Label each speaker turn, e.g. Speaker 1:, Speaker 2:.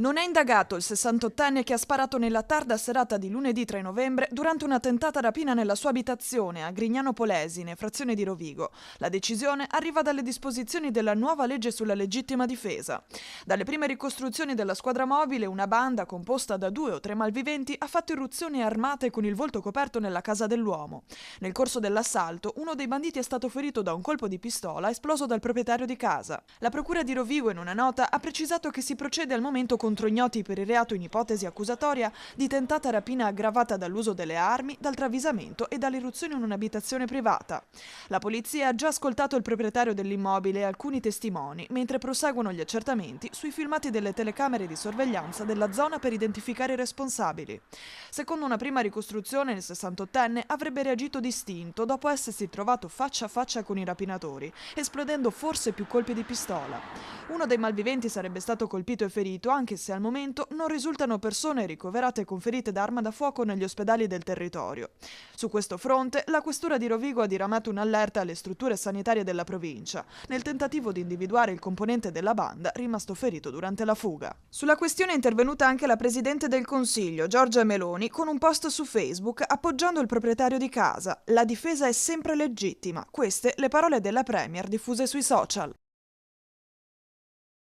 Speaker 1: Non è indagato il 68enne che ha sparato nella tarda serata di lunedì 3 novembre durante una tentata rapina nella sua abitazione a Grignano Polesine, frazione di Rovigo. La decisione arriva dalle disposizioni della nuova legge sulla legittima difesa. Dalle prime ricostruzioni della squadra mobile, una banda composta da 2 o 3 malviventi ha fatto irruzioni armate con il volto coperto nella casa dell'uomo. Nel corso dell'assalto, uno dei banditi è stato ferito da un colpo di pistola esploso dal proprietario di casa. La procura di Rovigo, in una nota, ha precisato che si procede al momento contro ignoti per il reato in ipotesi accusatoria di tentata rapina aggravata dall'uso delle armi, dal travisamento e dall'irruzione in un'abitazione privata. La polizia ha già ascoltato il proprietario dell'immobile e alcuni testimoni, mentre proseguono gli accertamenti sui filmati delle telecamere di sorveglianza della zona per identificare i responsabili. Secondo una prima ricostruzione, il 68enne avrebbe reagito distinto dopo essersi trovato faccia a faccia con i rapinatori, esplodendo forse più colpi di pistola. Uno dei malviventi sarebbe stato colpito e ferito, anche se al momento non risultano persone ricoverate con ferite d'arma da fuoco negli ospedali del territorio. Su questo fronte, la questura di Rovigo ha diramato un'allerta alle strutture sanitarie della provincia, nel tentativo di individuare il componente della banda rimasto ferito durante la fuga. Sulla questione è intervenuta anche la Presidente del Consiglio, Giorgia Meloni, con un post su Facebook appoggiando il proprietario di casa. La difesa è sempre legittima. Queste le parole della Premier diffuse sui social.